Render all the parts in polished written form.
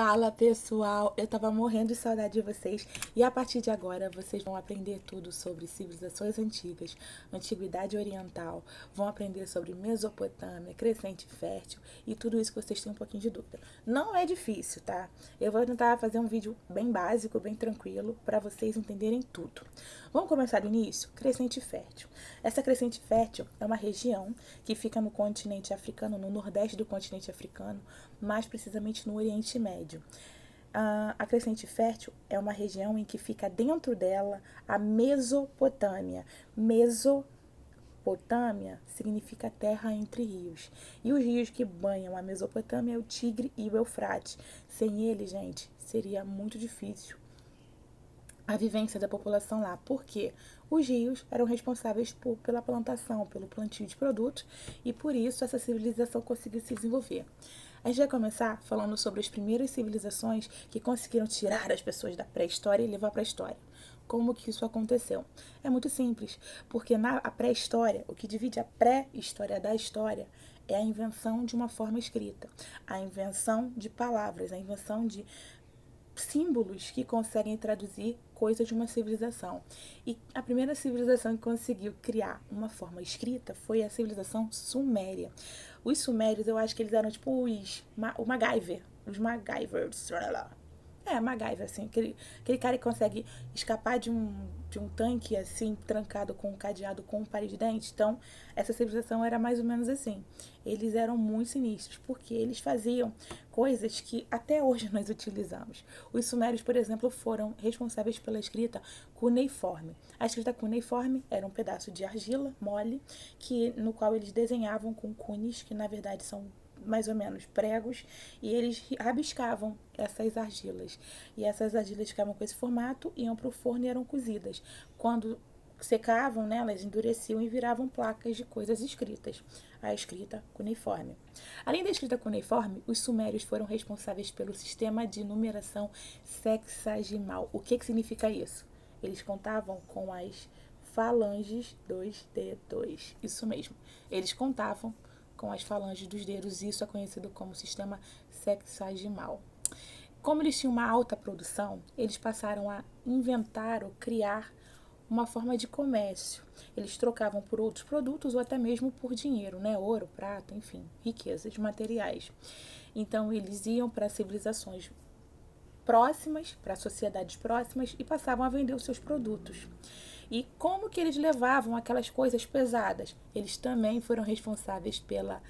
Fala pessoal, eu tava morrendo de saudade de vocês e a partir de agora vocês vão aprender tudo sobre civilizações antigas, antiguidade oriental, vão aprender sobre Mesopotâmia, crescente fértil e tudo isso que vocês têm um pouquinho de dúvida. Não é difícil, tá? Eu vou tentar fazer um vídeo bem básico, bem tranquilo, para vocês entenderem tudo. Vamos começar do início? Crescente fértil. Essa crescente fértil é uma região que fica no continente africano, no nordeste do continente africano, mais precisamente no Oriente Médio. A crescente fértil é uma região em que fica dentro dela a Mesopotâmia. Mesopotâmia significa terra entre rios. E os rios que banham a Mesopotâmia é o Tigre e o Eufrates. Sem eles, gente, seria muito difícil a vivência da população lá, porque os rios eram responsáveis pela plantação, pelo plantio de produtos, e por isso essa civilização conseguiu se desenvolver. A gente vai começar falando sobre as primeiras civilizações que conseguiram tirar as pessoas da pré-história e levar para a história. Como que isso aconteceu? É muito simples, porque na pré-história, o que divide a pré-história da história é a invenção de uma forma escrita, a invenção de palavras, a invenção de símbolos que conseguem traduzir coisas de uma civilização. E a primeira civilização que conseguiu criar uma forma escrita foi a civilização suméria. Os sumérios, eu acho que eles eram tipo o MacGyver, os MacGyvers. MacGyver, assim, aquele cara que consegue escapar de um tanque, assim, trancado com um cadeado com um palito de dente. Então, essa civilização era mais ou menos assim. Eles eram muito sinistros, porque eles faziam coisas que até hoje nós utilizamos. Os sumérios, por exemplo, foram responsáveis pela escrita cuneiforme. A escrita cuneiforme era um pedaço de argila mole, no qual eles desenhavam com cunes, que na verdade são mais ou menos pregos, e eles rabiscavam essas argilas. E essas argilas ficavam com esse formato, iam para o forno e eram cozidas. Quando secavam, né, elas endureciam e viravam placas de coisas escritas. A escrita cuneiforme. Além da escrita cuneiforme, os sumérios foram responsáveis pelo sistema de numeração sexagimal. O que significa isso? Eles contavam com as falanges dos dedos. Isso mesmo. Eles contavam com as falanges dos dedos, isso é conhecido como sistema sexagimal. Como eles tinham uma alta produção, eles passaram a inventar ou criar uma forma de comércio. Eles trocavam por outros produtos ou até mesmo por dinheiro, né? Ouro, prata, enfim, riquezas materiais. Então, eles iam para civilizações próximas, para sociedades próximas e passavam a vender os seus produtos. E como que eles levavam aquelas coisas pesadas? Eles também foram responsáveis pela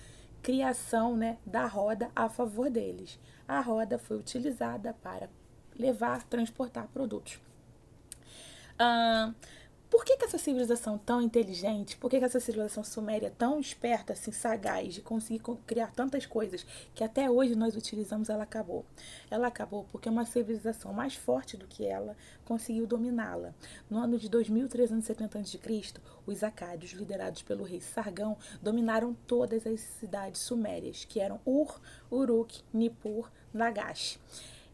criação, né, da roda a favor deles. A roda foi utilizada para transportar produtos. Por que essa civilização tão inteligente, por que essa civilização suméria tão esperta, assim, sagaz, de conseguir criar tantas coisas que até hoje nós utilizamos, ela acabou? Ela acabou porque uma civilização mais forte do que ela conseguiu dominá-la. No ano de 2370 a.C., os acádios, liderados pelo rei Sargão, dominaram todas as cidades sumérias, que eram Ur, Uruk, Nippur, Lagash.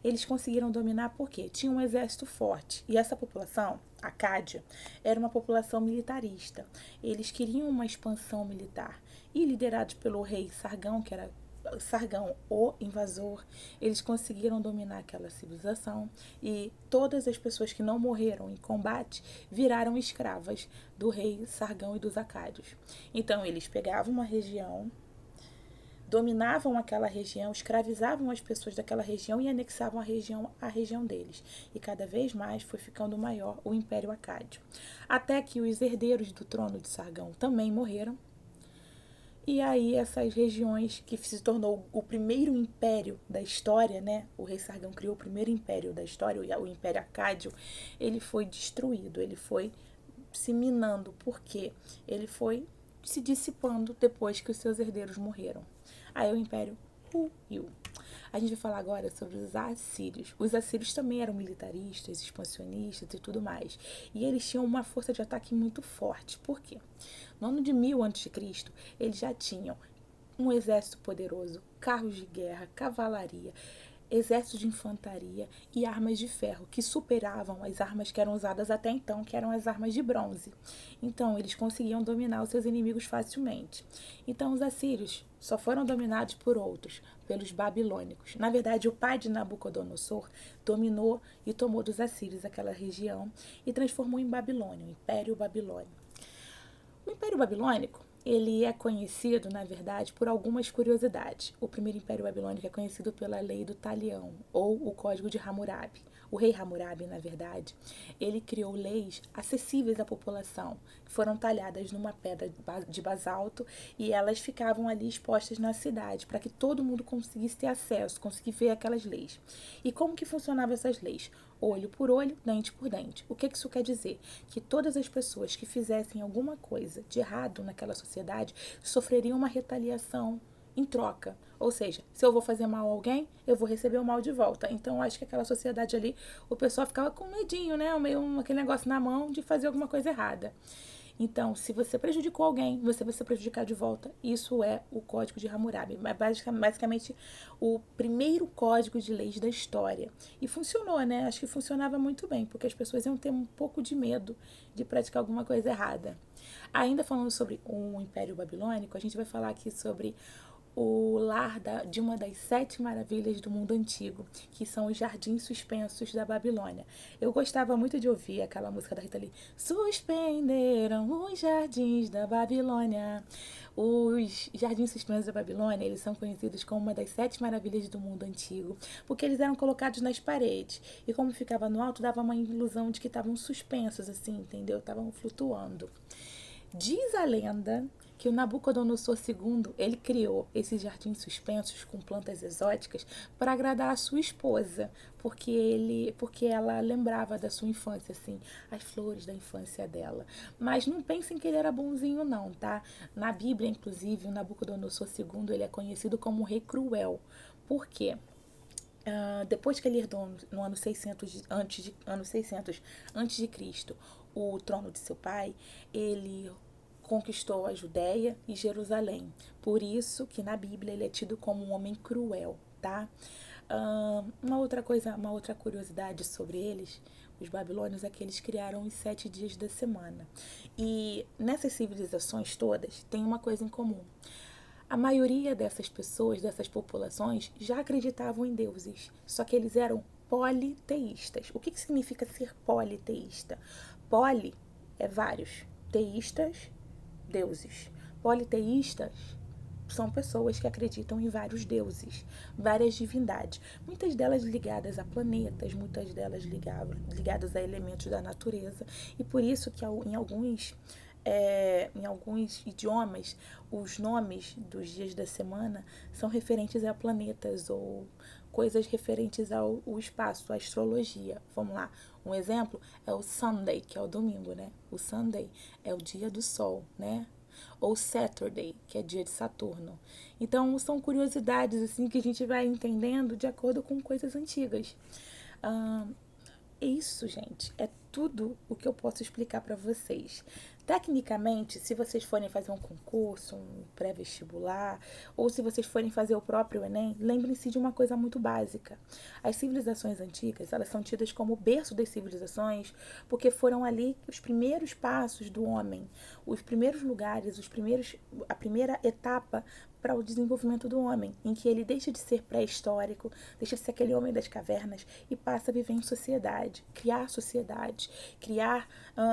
Eles conseguiram dominar porque tinha um exército forte. E essa população, Acádia, era uma população militarista. Eles queriam uma expansão militar. E liderados pelo rei Sargão, que era Sargão, o invasor, eles conseguiram dominar aquela civilização. E todas as pessoas que não morreram em combate viraram escravas do rei Sargão e dos acádios. Então, eles pegavam uma região, dominavam aquela região, escravizavam as pessoas daquela região e anexavam a região deles. E cada vez mais foi ficando maior o Império Acádio. Até que os herdeiros do trono de Sargão também morreram. E aí essas regiões, que se tornou o primeiro império da história, né? O rei Sargão criou o primeiro império da história, o Império Acádio, ele foi destruído, ele foi se minando, porque ele foi se dissipando depois que os seus herdeiros morreram. Aí o Império ruiu. A gente vai falar agora sobre os assírios. Os assírios também eram militaristas, expansionistas e tudo mais. E eles tinham uma força de ataque muito forte. Por quê? No ano de 1000 a.C., eles já tinham um exército poderoso, carros de guerra, cavalaria, exército de infantaria e armas de ferro, que superavam as armas que eram usadas até então, que eram as armas de bronze. Então, eles conseguiam dominar os seus inimigos facilmente. Então, os assírios só foram dominados por outros, pelos babilônicos. Na verdade, o pai de Nabucodonosor dominou e tomou dos assírios aquela região e transformou em Babilônia, o Império Babilônico. O Império Babilônico, ele é conhecido, na verdade, por algumas curiosidades. O primeiro Império Babilônico é conhecido pela Lei do Talião, ou o Código de Hammurabi. O rei Hammurabi, na verdade, ele criou leis acessíveis à população, que foram talhadas numa pedra de basalto e elas ficavam ali expostas na cidade, para que todo mundo conseguisse ter acesso, conseguisse ver aquelas leis. E como que funcionavam essas leis? Olho por olho, dente por dente. O que isso quer dizer? Que todas as pessoas que fizessem alguma coisa de errado naquela sociedade sofreriam uma retaliação em troca. Ou seja, se eu vou fazer mal a alguém, eu vou receber o mal de volta. Então, acho que aquela sociedade ali, o pessoal ficava com medinho, né? Meio aquele negócio na mão de fazer alguma coisa errada. Então, se você prejudicou alguém, você vai ser prejudicado de volta. Isso é o Código de Hammurabi. Basicamente, o primeiro código de leis da história. E funcionou, né? Acho que funcionava muito bem, porque as pessoas iam ter um pouco de medo de praticar alguma coisa errada. Ainda falando sobre o Império Babilônico, a gente vai falar aqui sobre o lar de uma das 7 maravilhas do mundo antigo, que são os jardins suspensos da Babilônia. Eu gostava muito de ouvir aquela música da Rita Lee. Suspenderam os jardins da Babilônia. Os jardins suspensos da Babilônia, eles são conhecidos como uma das 7 maravilhas do mundo antigo, porque eles eram colocados nas paredes. E como ficava no alto, dava uma ilusão de que estavam suspensos, assim, entendeu? Estavam flutuando. Diz a lenda que o Nabucodonosor II, ele criou esses jardins suspensos com plantas exóticas para agradar a sua esposa, porque ela lembrava da sua infância, assim, as flores da infância dela. Mas não pensem que ele era bonzinho não, tá? Na Bíblia, inclusive, o Nabucodonosor II, ele é conhecido como um rei cruel. Por quê? Depois que ele herdou no ano 600 antes de Cristo o trono de seu pai, ele conquistou a Judéia e Jerusalém. Por isso que na Bíblia ele é tido como um homem cruel, tá? Uma outra curiosidade sobre eles, os babilônios, é que eles criaram os 7 dias da semana. E nessas civilizações todas tem uma coisa em comum. A maioria dessas pessoas, dessas populações, já acreditavam em deuses, só que eles eram politeístas. O que significa ser politeísta? Poli é vários, teístas, deuses. Politeístas são pessoas que acreditam em vários deuses, várias divindades, muitas delas ligadas a planetas, muitas delas ligadas a elementos da natureza, e por isso que em alguns idiomas, os nomes dos dias da semana são referentes a planetas ou coisas referentes ao espaço, à astrologia. Vamos lá, um exemplo é o Sunday, que é o domingo, né? O Sunday é o dia do sol, né? Ou Saturday, que é dia de Saturno. Então, são curiosidades assim que a gente vai entendendo de acordo com coisas antigas. Isso, gente, é tudo o que eu posso explicar para vocês. Tecnicamente, se vocês forem fazer um concurso, um pré-vestibular, ou se vocês forem fazer o próprio Enem, lembrem-se de uma coisa muito básica. As civilizações antigas, elas são tidas como o berço das civilizações, porque foram ali os primeiros passos do homem, os primeiros lugares, a primeira etapa para o desenvolvimento do homem, em que ele deixa de ser pré-histórico, deixa de ser aquele homem das cavernas e passa a viver em sociedade, criar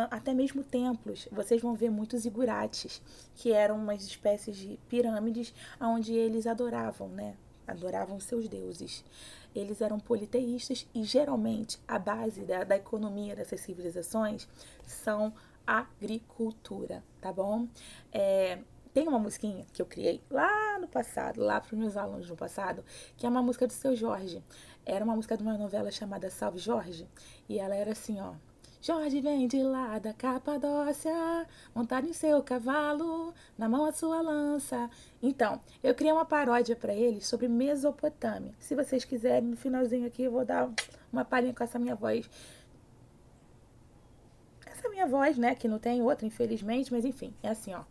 até mesmo templos. Vocês vão ver muitos igurates, que eram umas espécies de pirâmides onde eles adoravam, né? Adoravam seus deuses. Eles eram politeístas e geralmente a base da economia dessas civilizações são agricultura, tá bom? Tem uma musiquinha que eu criei lá no passado, lá para os meus alunos no passado, que é uma música do Seu Jorge. Era uma música de uma novela chamada Salve Jorge, e ela era assim, ó. Jorge vem de lá da Capadócia, montado em seu cavalo, na mão a sua lança. Então, eu criei uma paródia para eles sobre Mesopotâmia. Se vocês quiserem, no finalzinho aqui eu vou dar uma palhinha com essa minha voz. Essa minha voz, né, que não tem outra, infelizmente, mas enfim, é assim, ó.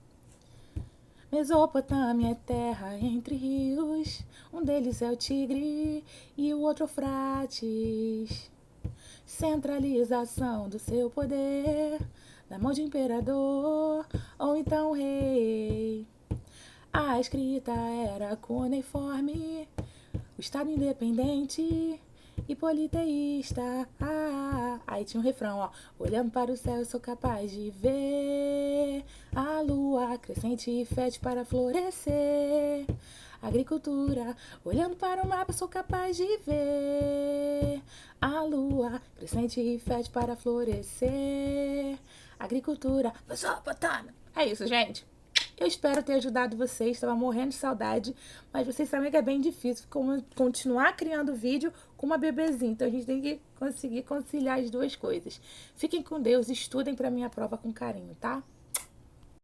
Mesopotâmia é terra entre rios, um deles é o Tigre e o outro Eufrates. Centralização do seu poder na mão de imperador ou então rei. A escrita era cuneiforme, o Estado independente e politeísta. Aí tinha um refrão, ó. Olhando para o céu, eu sou capaz de ver a lua crescente e fértil para florescer. Agricultura, olhando para o mapa, eu sou capaz de ver a lua crescente e fértil para florescer. Agricultura, Mesopotâmia. É isso, gente. Eu espero ter ajudado vocês, estava morrendo de saudade, mas vocês sabem que é bem difícil continuar criando vídeo com uma bebezinha, então a gente tem que conseguir conciliar as duas coisas. Fiquem com Deus, estudem para minha prova com carinho, tá?